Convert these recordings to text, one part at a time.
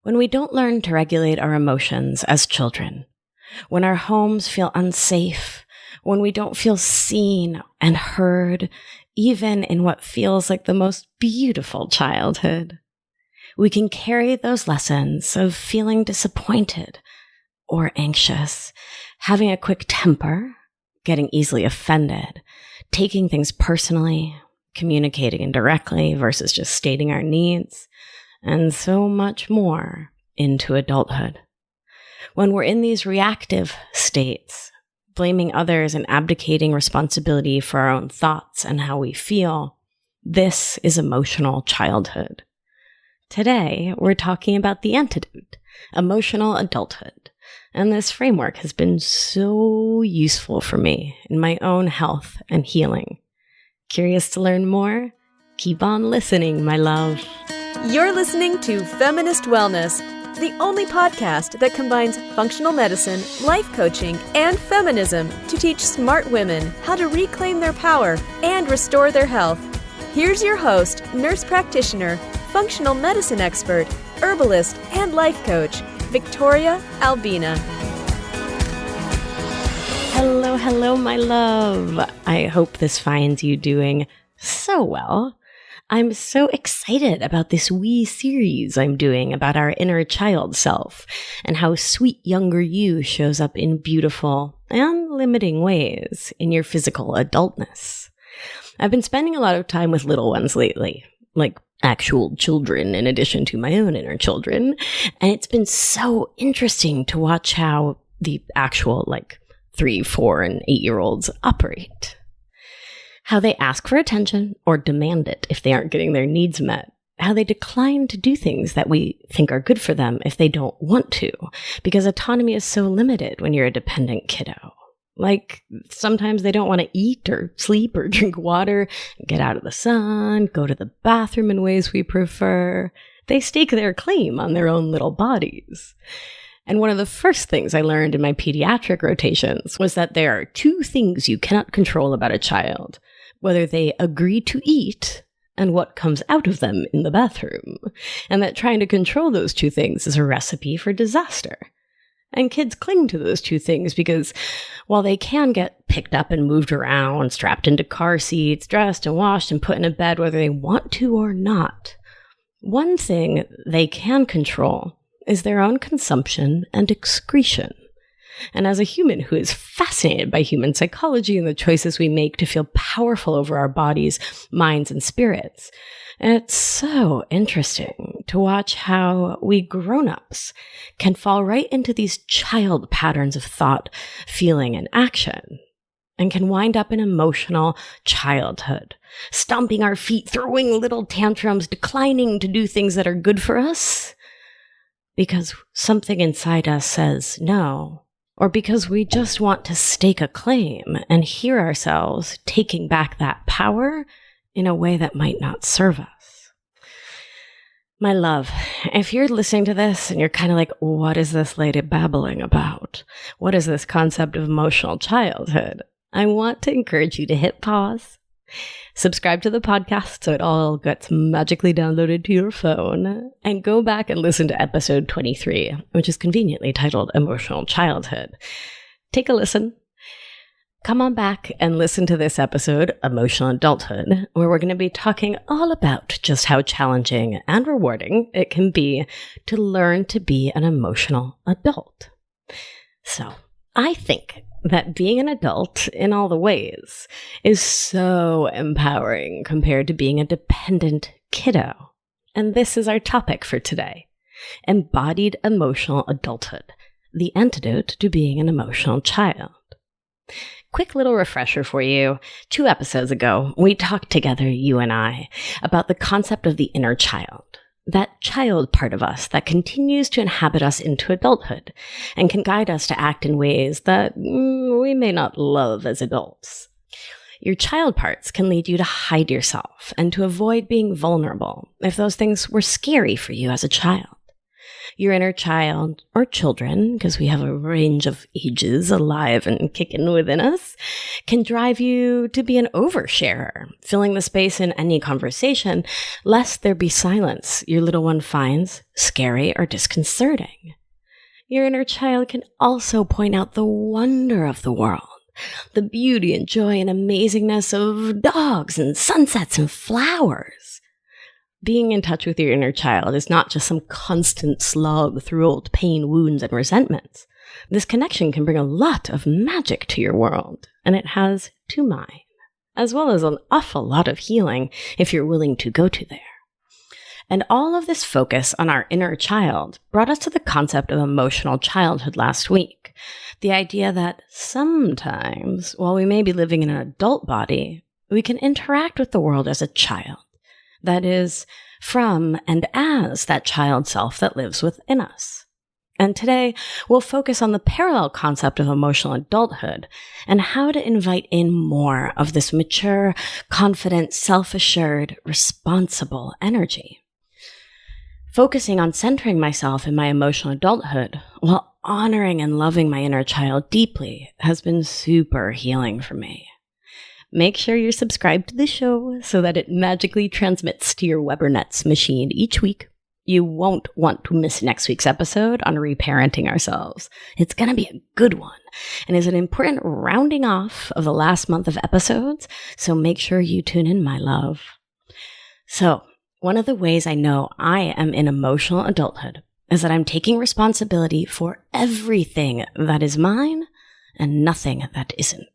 When we don't learn to regulate our emotions as children, when our homes feel unsafe, when we don't feel seen and heard, even in what feels like the most beautiful childhood, we can carry those lessons of feeling disappointed or anxious, having a quick temper, getting easily offended, taking things personally, communicating indirectly versus just stating our needs, and so much more into adulthood. When we're in these reactive states, blaming others and abdicating responsibility for our own thoughts and how we feel, this is emotional childhood. Today, we're talking about the antidote, emotional adulthood. And this framework has been so useful for me in my own health and healing. Curious to learn more? Keep on listening, my love. You're listening to Feminist Wellness, the only podcast that combines functional medicine, life coaching, and feminism to teach smart women how to reclaim their power and restore their health. Here's your host, nurse practitioner, functional medicine expert, herbalist, and life coach, Victoria Albina. Hello, my love. I hope this finds you doing so well. I'm so excited about this wee series I'm doing about our inner child self and how sweet younger you shows up in beautiful and limiting ways in your physical adultness. I've been spending a lot of time with little ones lately, like actual children in addition to my own inner children, and it's been so interesting to watch how the actual 3, 4, and 8-year-olds operate. How they ask for attention or demand it if they aren't getting their needs met. How they decline to do things that we think are good for them if they don't want to, because autonomy is so limited when you're a dependent kiddo. Sometimes they don't want to eat or sleep or drink water, get out of the sun, go to the bathroom in ways we prefer. They stake their claim on their own little bodies. And one of the first things I learned in my pediatric rotations was that there are 2 things you cannot control about a child: whether they agree to eat and what comes out of them in the bathroom. And that trying to control those 2 things is a recipe for disaster. And kids cling to those 2 things because while they can get picked up and moved around, strapped into car seats, dressed and washed and put in a bed whether they want to or not, one thing they can control is their own consumption and excretion. And as a human who is fascinated by human psychology and the choices we make to feel powerful over our bodies, minds, and spirits, it's so interesting to watch how we grown-ups can fall right into these child patterns of thought, feeling, and action, and can wind up in emotional childhood, stomping our feet, throwing little tantrums, declining to do things that are good for us, because something inside us says no, or because we just want to stake a claim and hear ourselves taking back that power in a way that might not serve us. My love, if you're listening to this and you're kind of like, what is this lady babbling about? What is this concept of emotional childhood? I want to encourage you to hit pause, subscribe to the podcast so it all gets magically downloaded to your phone, and go back and listen to episode 23, which is conveniently titled Emotional Childhood. Take a listen. Come on back and listen to this episode, Emotional Adulthood, where we're going to be talking all about just how challenging and rewarding it can be to learn to be an emotional adult. So, I think that being an adult in all the ways is so empowering compared to being a dependent kiddo. And this is our topic for today: embodied emotional adulthood, the antidote to being an emotional child. Quick little refresher for you. 2 episodes ago, we talked together, you and I, about the concept of the inner child. That child part of us that continues to inhabit us into adulthood and can guide us to act in ways that we may not love as adults. Your child parts can lead you to hide yourself and to avoid being vulnerable if those things were scary for you as a child. Your inner child, or children, because we have a range of ages alive and kicking within us, can drive you to be an oversharer, filling the space in any conversation, lest there be silence your little one finds scary or disconcerting. Your inner child can also point out the wonder of the world, the beauty and joy and amazingness of dogs and sunsets and flowers. Being in touch with your inner child is not just some constant slog through old pain, wounds, and resentments. This connection can bring a lot of magic to your world, and it has to mine, as well as an awful lot of healing if you're willing to go to there. And all of this focus on our inner child brought us to the concept of emotional childhood last week. The idea that sometimes, while we may be living in an adult body, we can interact with the world as a child. That is, from and as that child self that lives within us. And today, we'll focus on the parallel concept of emotional adulthood and how to invite in more of this mature, confident, self-assured, responsible energy. Focusing on centering myself in my emotional adulthood while honoring and loving my inner child deeply has been super healing for me. Make sure you're subscribed to the show so that it magically transmits to your WeberNets machine each week. You won't want to miss next week's episode on reparenting ourselves. It's going to be a good one and is an important rounding off of the last month of episodes, so make sure you tune in, my love. So, one of the ways I know I am in emotional adulthood is that I'm taking responsibility for everything that is mine and nothing that isn't.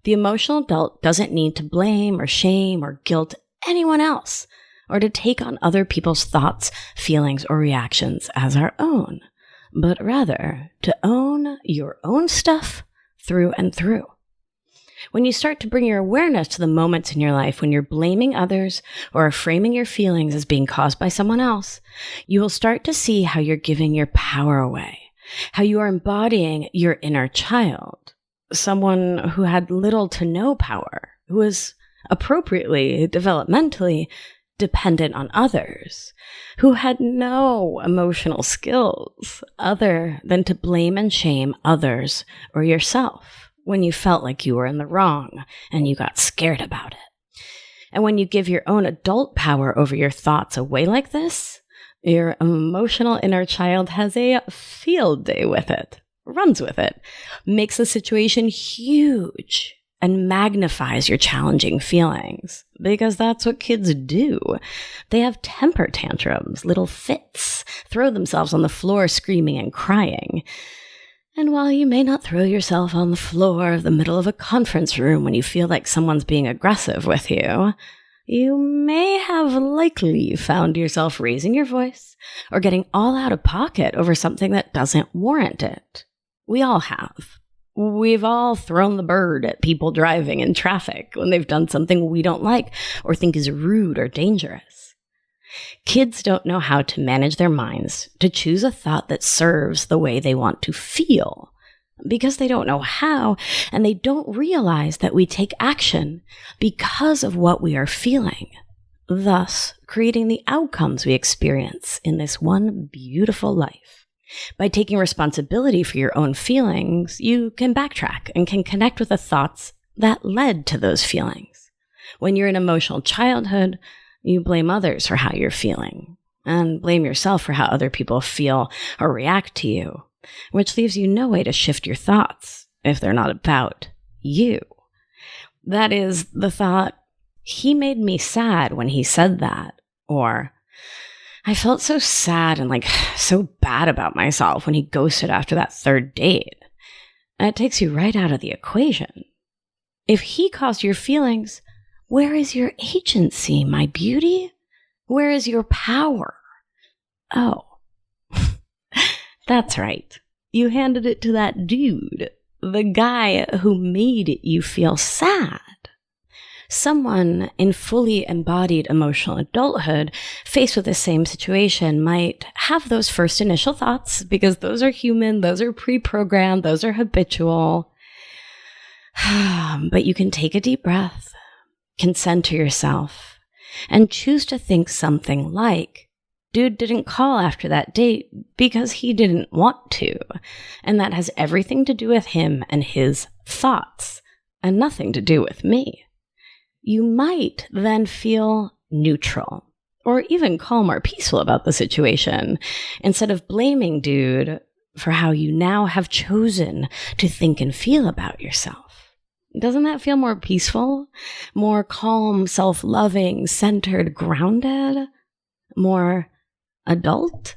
The emotional adult doesn't need to blame or shame or guilt anyone else or to take on other people's thoughts, feelings, or reactions as our own, but rather to own your own stuff through and through. When you start to bring your awareness to the moments in your life when you're blaming others or framing your feelings as being caused by someone else, you will start to see how you're giving your power away, how you are embodying your inner child. Someone who had little to no power, who was appropriately, developmentally dependent on others, who had no emotional skills other than to blame and shame others or yourself when you felt like you were in the wrong and you got scared about it. And when you give your own adult power over your thoughts away like this, your emotional inner child has a field day with it. Runs with it, makes the situation huge, and magnifies your challenging feelings. Because that's what kids do. They have temper tantrums, little fits, throw themselves on the floor screaming and crying. And while you may not throw yourself on the floor of the middle of a conference room when you feel like someone's being aggressive with you, you may have likely found yourself raising your voice or getting all out of pocket over something that doesn't warrant it. We all have. We've all thrown the bird at people driving in traffic when they've done something we don't like or think is rude or dangerous. Kids don't know how to manage their minds to choose a thought that serves the way they want to feel because they don't know how, and they don't realize that we take action because of what we are feeling, thus creating the outcomes we experience in this one beautiful life. By taking responsibility for your own feelings, you can backtrack and can connect with the thoughts that led to those feelings. When you're in emotional childhood, you blame others for how you're feeling and blame yourself for how other people feel or react to you, which leaves you no way to shift your thoughts if they're not about you. That is the thought, he made me sad when he said that, or I felt so sad and so bad about myself when he ghosted after that third date. And it takes you right out of the equation. If he caused your feelings, where is your agency, my beauty? Where is your power? Oh, that's right. You handed it to that dude, the guy who made you feel sad. Someone in fully embodied emotional adulthood faced with the same situation might have those first initial thoughts because those are human, those are pre-programmed, those are habitual. But you can take a deep breath, can center yourself, and choose to think something like, Dude didn't call after that date because he didn't want to. And that has everything to do with him and his thoughts and nothing to do with me. You might then feel neutral or even calm or peaceful about the situation instead of blaming dude for how you now have chosen to think and feel about yourself. Doesn't that feel more peaceful, more calm, self-loving, centered, grounded, more adult?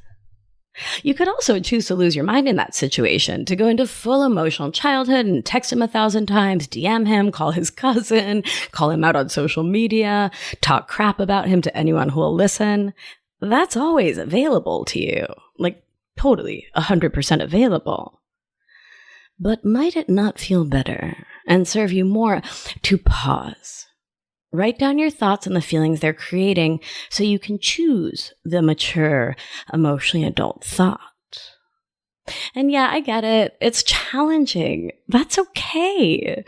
You could also choose to lose your mind in that situation, to go into full emotional childhood and text him 1,000 times, DM him, call his cousin, call him out on social media, talk crap about him to anyone who will listen. That's always available to you, like totally 100% available. But might it not feel better and serve you more to pause? Write down your thoughts and the feelings they're creating so you can choose the mature, emotionally adult thought. And yeah, I get it. It's challenging. That's okay.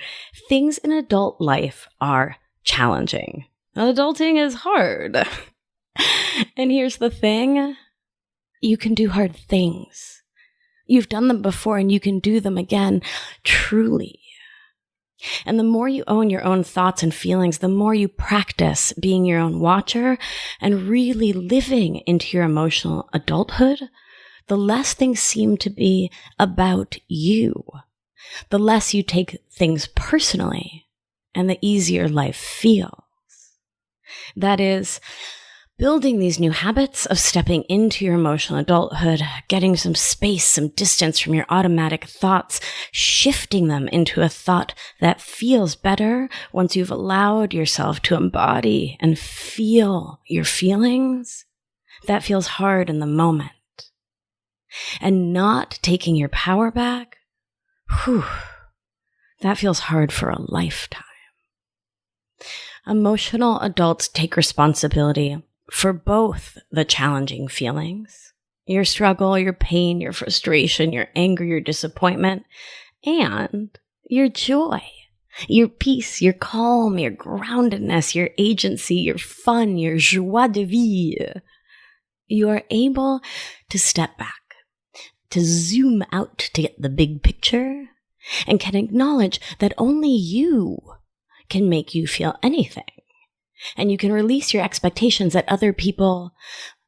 Things in adult life are challenging. Adulting is hard. And here's the thing. You can do hard things. You've done them before and you can do them again, truly. And the more you own your own thoughts and feelings, the more you practice being your own watcher and really living into your emotional adulthood, the less things seem to be about you, the less you take things personally, and the easier life feels. That is, building these new habits of stepping into your emotional adulthood, getting some space, some distance from your automatic thoughts, shifting them into a thought that feels better once you've allowed yourself to embody and feel your feelings. That feels hard in the moment. And not taking your power back, that feels hard for a lifetime. Emotional adults take responsibility for both the challenging feelings, your struggle, your pain, your frustration, your anger, your disappointment, and your joy, your peace, your calm, your groundedness, your agency, your fun, your joie de vivre. You are able to step back, to zoom out to get the big picture, and can acknowledge that only you can make you feel anything. And you can release your expectations that other people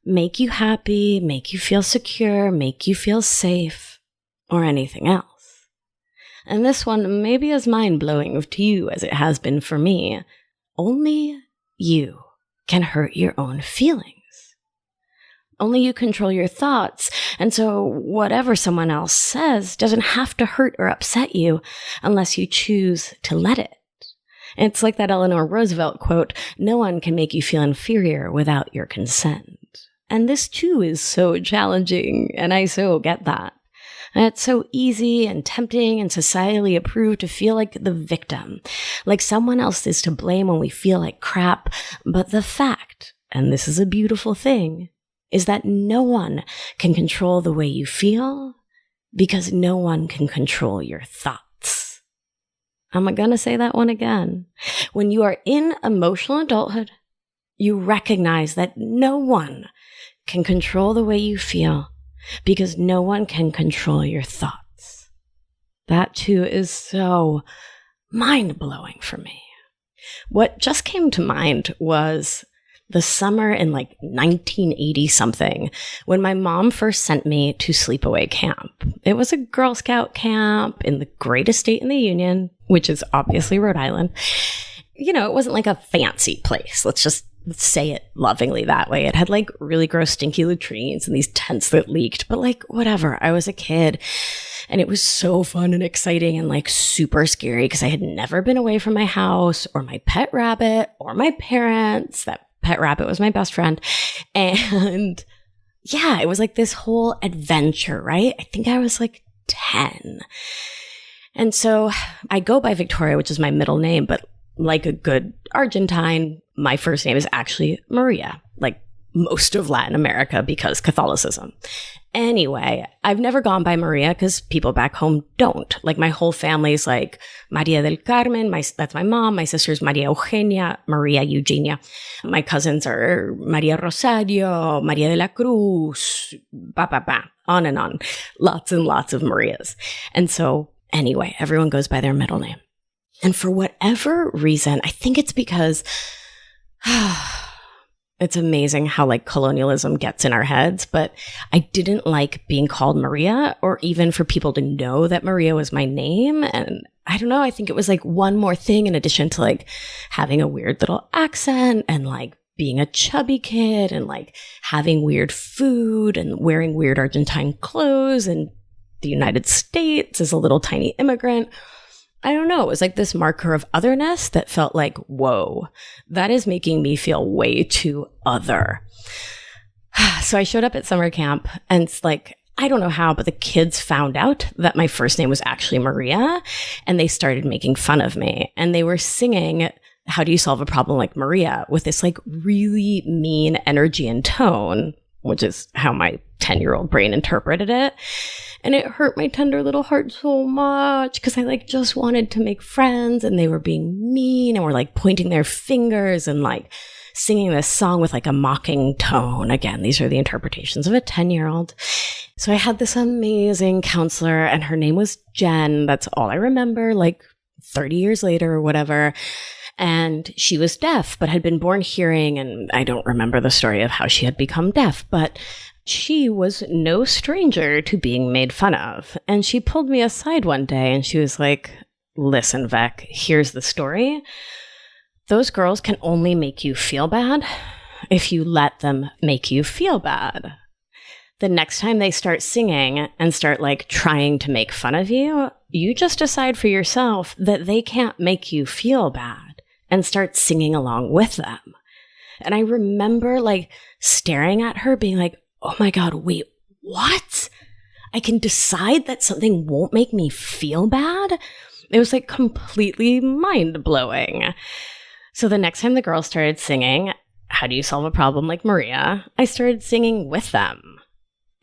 make you happy, make you feel secure, make you feel safe, or anything else. And this one may be as mind-blowing to you as it has been for me. Only you can hurt your own feelings. Only you control your thoughts, and so whatever someone else says doesn't have to hurt or upset you unless you choose to let it. It's like that Eleanor Roosevelt quote, "No one can make you feel inferior without your consent." And this too is so challenging, and I so get that. And it's so easy and tempting and societally approved to feel like the victim, like someone else is to blame when we feel like crap. But the fact, and this is a beautiful thing, is that no one can control the way you feel because no one can control your thoughts. I'm going to say that one again. When you are in emotional adulthood, you recognize that no one can control the way you feel because no one can control your thoughts. That too is so mind-blowing for me. What just came to mind was the summer in like 1980 something when my mom first sent me to sleepaway camp. It was a Girl Scout camp in the greatest state in the Union, which is obviously Rhode Island. You know, it wasn't like a fancy place. Let's just say it lovingly that way. It had like really gross, stinky latrines and these tents that leaked, but like whatever. I was a kid and it was so fun and exciting and like super scary because I had never been away from my house or my pet rabbit or my parents. That pet rabbit was my best friend. And yeah, it was like this whole adventure, right? I think I was like 10. And so I go by Victoria, which is my middle name, but like a good Argentine, my first name is actually Maria, like most of Latin America because Catholicism. Anyway, I've never gone by Maria because people back home don't. Like my whole family's like Maria del Carmen. That's my mom. My sister's Maria Eugenia, Maria Eugenia. My cousins are Maria Rosario, Maria de la Cruz, on and on. Lots and lots of Marias. And so anyway, everyone goes by their middle name. And for whatever reason, I think it's because it's amazing how like colonialism gets in our heads, but I didn't like being called Maria or even for people to know that Maria was my name. And I don't know, I think it was like one more thing in addition to like having a weird little accent and like being a chubby kid and like having weird food and wearing weird Argentine clothes in the United States as a little tiny immigrant. I don't know. It was like this marker of otherness that felt like, whoa, that is making me feel way too other. So I showed up at summer camp and it's like, I don't know how, but the kids found out that my first name was actually Maria and they started making fun of me. And they were singing, "How do you solve a problem like Maria?" with this like really mean energy and tone, which is how my 10-year-old brain interpreted it. And it hurt my tender little heart so much because I like just wanted to make friends and they were being mean and were like pointing their fingers and like singing this song with like a mocking tone. Again, these are the interpretations of a 10-year-old. So I had this amazing counselor and her name was Jen. That's all I remember, like 30 years later or whatever. And she was deaf, but had been born hearing. And I don't remember the story of how she had become deaf, but she was no stranger to being made fun of. And she pulled me aside one day and she was like, "Listen, Vec, here's the story. Those girls can only make you feel bad if you let them make you feel bad. The next time they start singing and start like trying to make fun of you, you just decide for yourself that they can't make you feel bad and start singing along with them." And I remember like staring at her being like, oh my God, wait, what? I can decide that something won't make me feel bad? It was like completely mind-blowing. So the next time the girls started singing, "How do you solve a problem like Maria?" I started singing with them.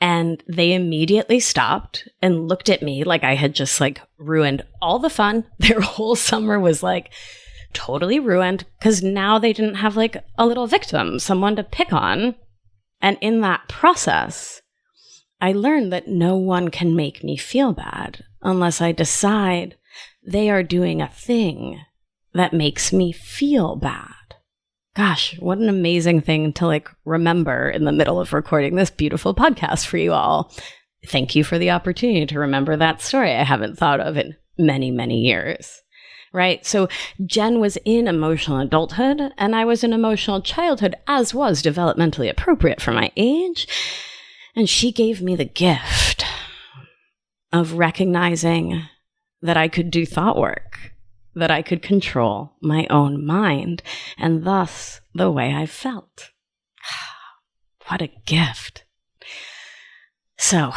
And they immediately stopped and looked at me like I had just like ruined all the fun. Their whole summer was like totally ruined because now they didn't have like a little victim, someone to pick on. And in that process, I learned that no one can make me feel bad unless I decide they are doing a thing that makes me feel bad. Gosh, what an amazing thing to like remember in the middle of recording this beautiful podcast for you all. Thank you for the opportunity to remember that story I haven't thought of in many, many years. Right? So Jen was in emotional adulthood and I was in emotional childhood, as was developmentally appropriate for my age. And she gave me the gift of recognizing that I could do thought work, that I could control my own mind and thus the way I felt. What a gift. So,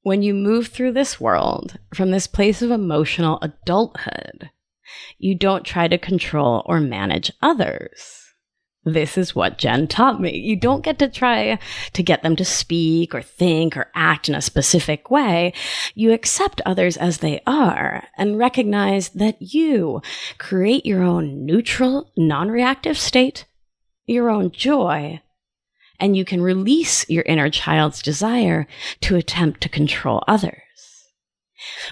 when you move through this world from this place of emotional adulthood, you don't try to control or manage others. This is what Jen taught me. You don't get to try to get them to speak or think or act in a specific way. You accept others as they are and recognize that you create your own neutral, non-reactive state, your own joy, and you can release your inner child's desire to attempt to control others.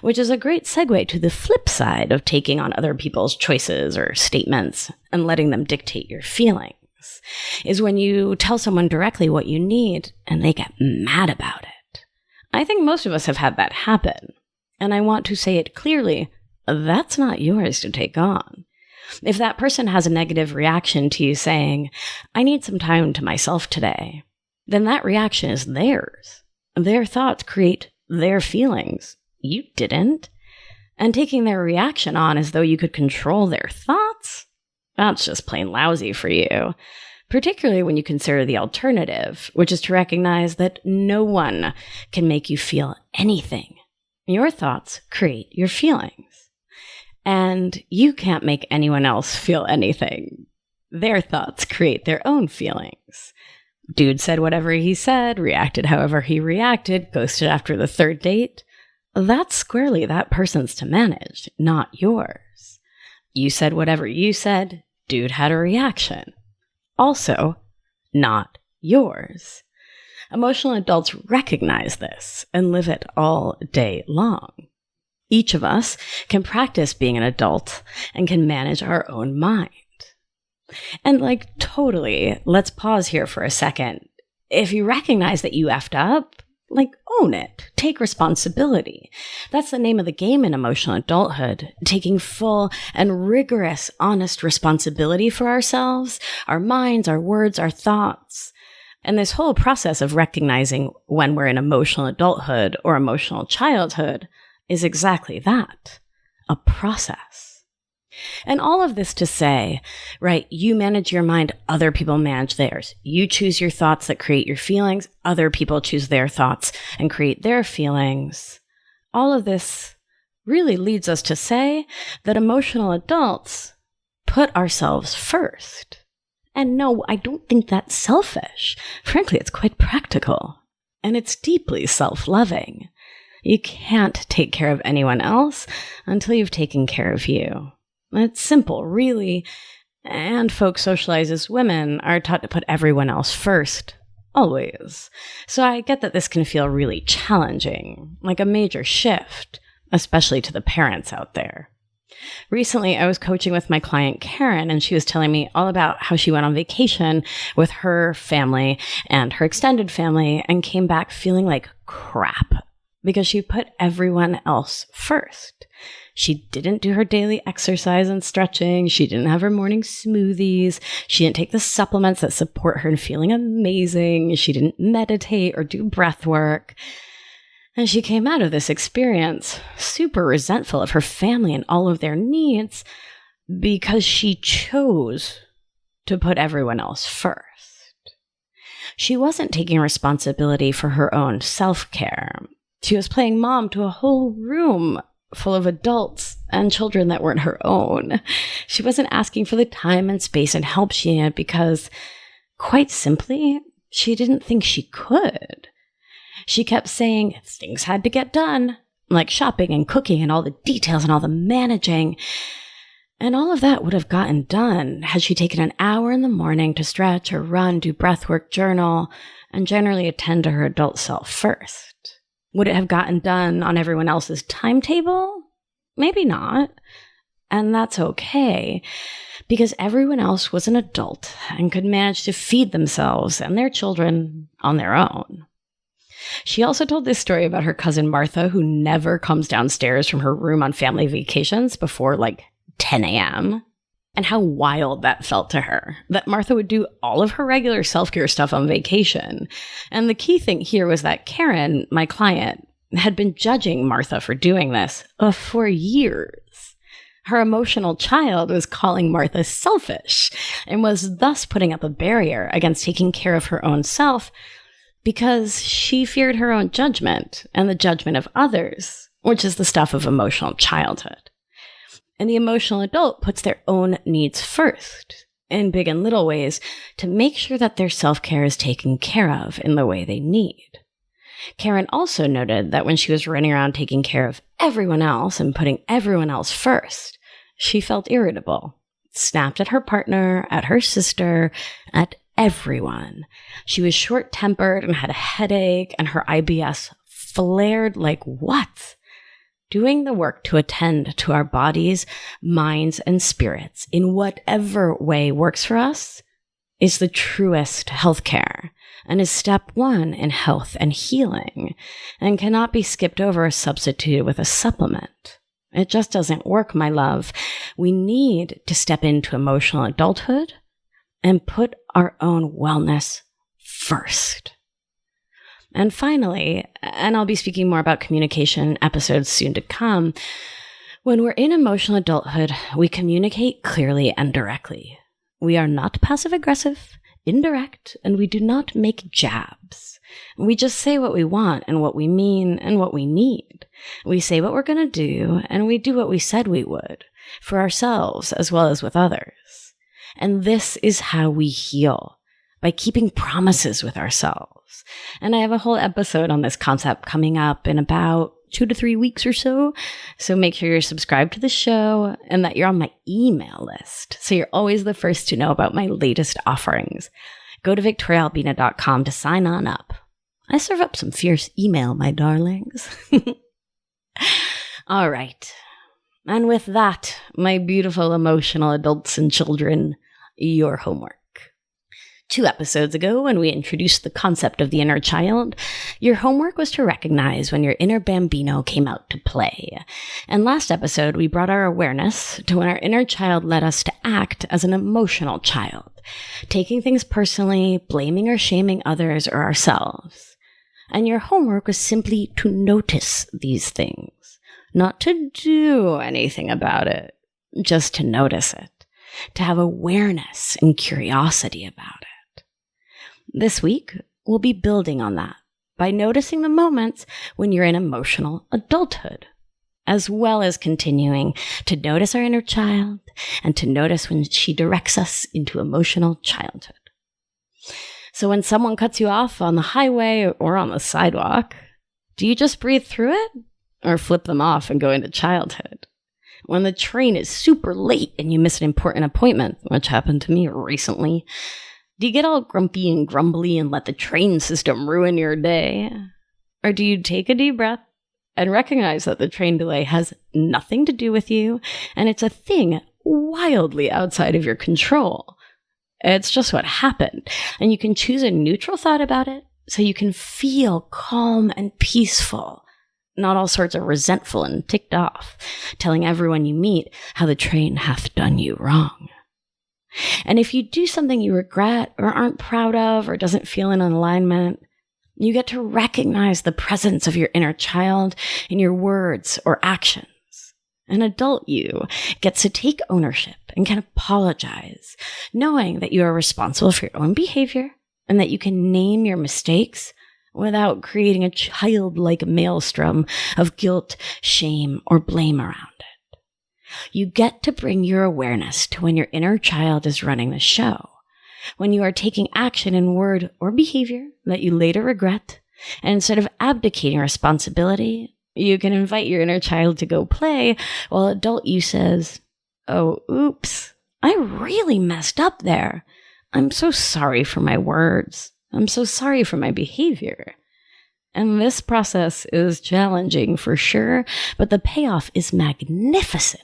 Which is a great segue to the flip side of taking on other people's choices or statements and letting them dictate your feelings, is when you tell someone directly what you need and they get mad about it. I think most of us have had that happen, and I want to say it clearly, that's not yours to take on. If that person has a negative reaction to you saying, "I need some time to myself today," then that reaction is theirs. Their thoughts create their feelings. You didn't. And taking their reaction on as though you could control their thoughts, that's just plain lousy for you. Particularly when you consider the alternative, which is to recognize that no one can make you feel anything. Your thoughts create your feelings. And you can't make anyone else feel anything. Their thoughts create their own feelings. Dude said whatever he said, reacted however he reacted, ghosted after the third date. That's squarely that person's to manage, not yours. You said whatever you said, dude had a reaction. Also, not yours. Emotional adults recognize this and live it all day long. Each of us can practice being an adult and can manage our own mind. And totally, let's pause here for a second. If you recognize that you effed up, own it. Take responsibility. That's the name of the game in emotional adulthood, taking full and rigorous, honest responsibility for ourselves, our minds, our words, our thoughts. And this whole process of recognizing when we're in emotional adulthood or emotional childhood is exactly that, a process. And all of this to say, right, you manage your mind, other people manage theirs. You choose your thoughts that create your feelings, other people choose their thoughts and create their feelings. All of this really leads us to say that emotional adults put ourselves first. And no, I don't think that's selfish. Frankly, it's quite practical. And it's deeply self-loving. You can't take care of anyone else until you've taken care of you. It's simple, really. And folks socialized as women are taught to put everyone else first, always. So I get that this can feel really challenging, like a major shift, especially to the parents out there. Recently, I was coaching with my client, Karen, and she was telling me all about how she went on vacation with her family and her extended family and came back feeling like crap because she put everyone else first. She didn't do her daily exercise and stretching. She didn't have her morning smoothies. She didn't take the supplements that support her in feeling amazing. She didn't meditate or do breath work. And she came out of this experience super resentful of her family and all of their needs because she chose to put everyone else first. She wasn't taking responsibility for her own self-care. She was playing mom to a whole room full of adults and children that weren't her own. She wasn't asking for the time and space and help she had because, quite simply, she didn't think she could. She kept saying things had to get done, like shopping and cooking and all the details and all the managing. And all of that would have gotten done had she taken an hour in the morning to stretch or run, do breathwork, journal, and generally attend to her adult self first. Would it have gotten done on everyone else's timetable? Maybe not. And that's okay, because everyone else was an adult and could manage to feed themselves and their children on their own. She also told this story about her cousin Martha, who never comes downstairs from her room on family vacations before 10 a.m., and how wild that felt to her, that Martha would do all of her regular self-care stuff on vacation. And the key thing here was that Karen, my client, had been judging Martha for doing this for years. Her emotional child was calling Martha selfish and was thus putting up a barrier against taking care of her own self because she feared her own judgment and the judgment of others, which is the stuff of emotional childhood. And the emotional adult puts their own needs first, in big and little ways, to make sure that their self-care is taken care of in the way they need. Karen also noted that when she was running around taking care of everyone else and putting everyone else first, she felt irritable, snapped at her partner, at her sister, at everyone. She was short-tempered and had a headache, and her IBS flared like what? Doing the work to attend to our bodies, minds, and spirits in whatever way works for us is the truest healthcare and is step one in health and healing and cannot be skipped over or substituted with a supplement. It just doesn't work, my love. We need to step into emotional adulthood and put our own wellness first. And finally, and I'll be speaking more about communication episodes soon to come, when we're in emotional adulthood, we communicate clearly and directly. We are not passive-aggressive, indirect, and we do not make jabs. We just say what we want and what we mean and what we need. We say what we're going to do, and we do what we said we would, for ourselves as well as with others. And this is how we heal, by keeping promises with ourselves. And I have a whole episode on this concept coming up in about 2 to 3 weeks or so. So make sure you're subscribed to the show and that you're on my email list, so you're always the first to know about my latest offerings. Go to victoriaalbina.com to sign on up. I serve up some fierce email, my darlings. All right. And with that, my beautiful emotional adults and children, your homework. 2 episodes ago, when we introduced the concept of the inner child, your homework was to recognize when your inner bambino came out to play. And last episode, we brought our awareness to when our inner child led us to act as an emotional child, taking things personally, blaming or shaming others or ourselves. And your homework was simply to notice these things, not to do anything about it, just to notice it, to have awareness and curiosity about it. This week, we'll be building on that by noticing the moments when you're in emotional adulthood, as well as continuing to notice our inner child and to notice when she directs us into emotional childhood. So when someone cuts you off on the highway or on the sidewalk, do you just breathe through it or flip them off and go into childhood? When the train is super late and you miss an important appointment, which happened to me recently, do you get all grumpy and grumbly and let the train system ruin your day? Or do you take a deep breath and recognize that the train delay has nothing to do with you and it's a thing wildly outside of your control? It's just what happened, and you can choose a neutral thought about it so you can feel calm and peaceful, not all sorts of resentful and ticked off, telling everyone you meet how the train hath done you wrong. And if you do something you regret or aren't proud of or doesn't feel in alignment, you get to recognize the presence of your inner child in your words or actions. An adult you gets to take ownership and can apologize, knowing that you are responsible for your own behavior and that you can name your mistakes without creating a childlike maelstrom of guilt, shame, or blame around it. You get to bring your awareness to when your inner child is running the show, when you are taking action in word or behavior that you later regret, and instead of abdicating responsibility, you can invite your inner child to go play while adult you says, "Oh, oops, I really messed up there. I'm so sorry for my words. I'm so sorry for my behavior." And this process is challenging for sure, but the payoff is magnificent.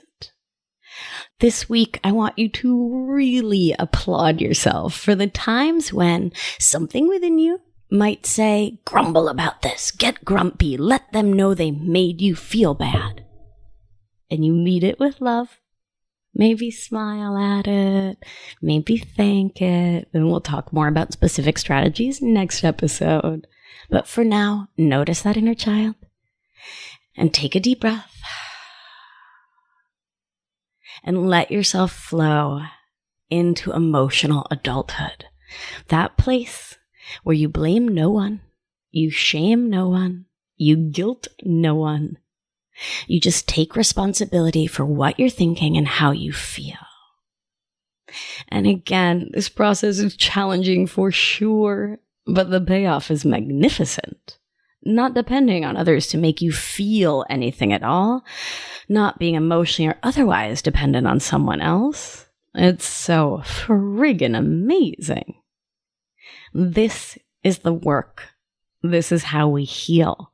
This week, I want you to really applaud yourself for the times when something within you might say, grumble about this, get grumpy, let them know they made you feel bad. And you meet it with love. Maybe smile at it, maybe thank it, and we'll talk more about specific strategies next episode. But for now, notice that inner child and take a deep breath. And let yourself flow into emotional adulthood. That place where you blame no one, you shame no one, you guilt no one. You just take responsibility for what you're thinking and how you feel. And again, this process is challenging for sure, but the payoff is magnificent. Not depending on others to make you feel anything at all, not being emotionally or otherwise dependent on someone else. It's so friggin' amazing. This is the work. This is how we heal.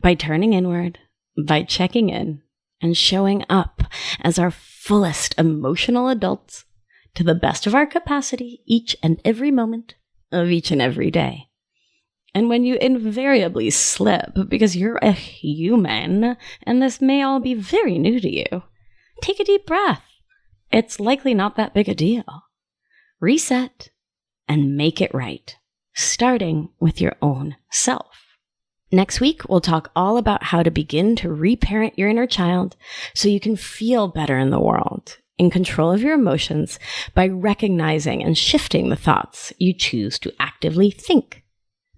By turning inward, by checking in, and showing up as our fullest emotional adults to the best of our capacity each and every moment of each and every day. And when you invariably slip because you're a human, and this may all be very new to you, take a deep breath. It's likely not that big a deal. Reset and make it right, starting with your own self. Next week, we'll talk all about how to begin to reparent your inner child so you can feel better in the world, in control of your emotions by recognizing and shifting the thoughts you choose to actively think.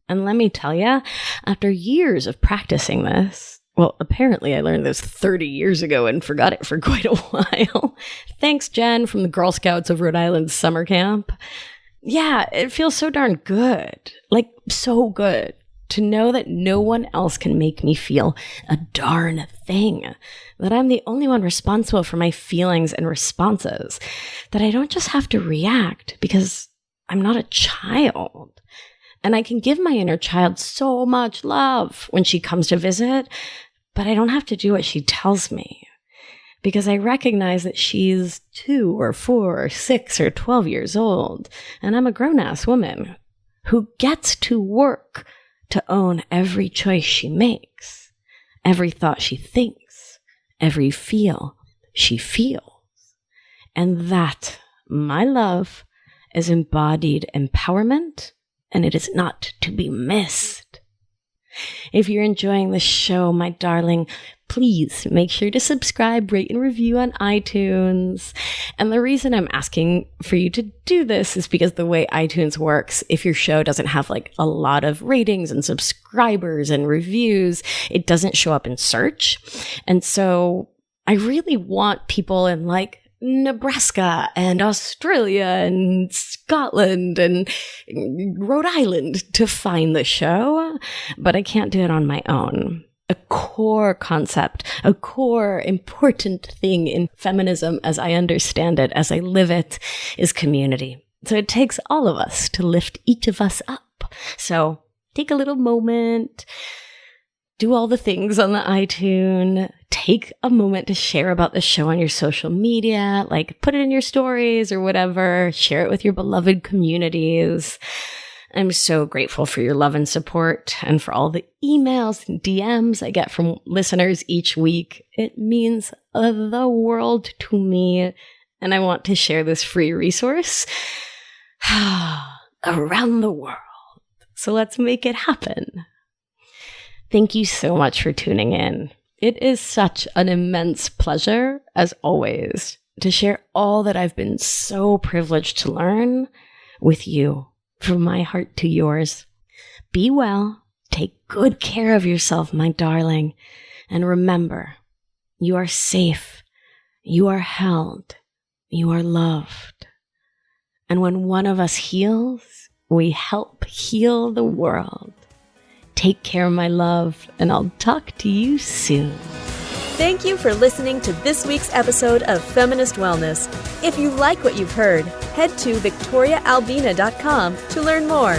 And let me tell you, after years of practicing this, well, apparently I learned this 30 years ago and forgot it for quite a while. Thanks, Jen, from the Girl Scouts of Rhode Island summer camp. yeah, it feels so darn good. Like, so good to know that no one else can make me feel a darn thing, that I'm the only one responsible for my feelings and responses, that I don't just have to react because I'm not a child. And I can give my inner child so much love when she comes to visit, but I don't have to do what she tells me because I recognize that she's 2 or 4 or 6 or 12 years old, and I'm a grown-ass woman who gets to work to own every choice she makes, every thought she thinks, every feel she feels. And that, my love, is embodied empowerment, and it is not to be missed. If you're enjoying the show, my darling, please make sure to subscribe, rate, and review on iTunes. And the reason I'm asking for you to do this is because the way iTunes works, if your show doesn't have like a lot of ratings and subscribers and reviews, it doesn't show up in search. And so I really want people in like Nebraska and Australia and Scotland and Rhode Island to find the show, but I can't do it on my own. A core concept, a core important thing in feminism as I understand it, as I live it, is community. So it takes all of us to lift each of us up. So take a little moment, do all the things on the iTunes, take a moment to share about the show on your social media, like put it in your stories or whatever, share it with your beloved communities. I'm so grateful for your love and support and for all the emails and DMs I get from listeners each week. It means the world to me, and I want to share this free resource around the world. So let's make it happen. Thank you so much for tuning in. It is such an immense pleasure, as always, to share all that I've been so privileged to learn with you. From my heart to yours. Be well, take good care of yourself, my darling, and remember, you are safe, you are held, you are loved. And when one of us heals, we help heal the world. Take care, my love, and I'll talk to you soon. Thank you for listening to this week's episode of Feminist Wellness. If you like what you've heard, head to victoriaalbina.com to learn more.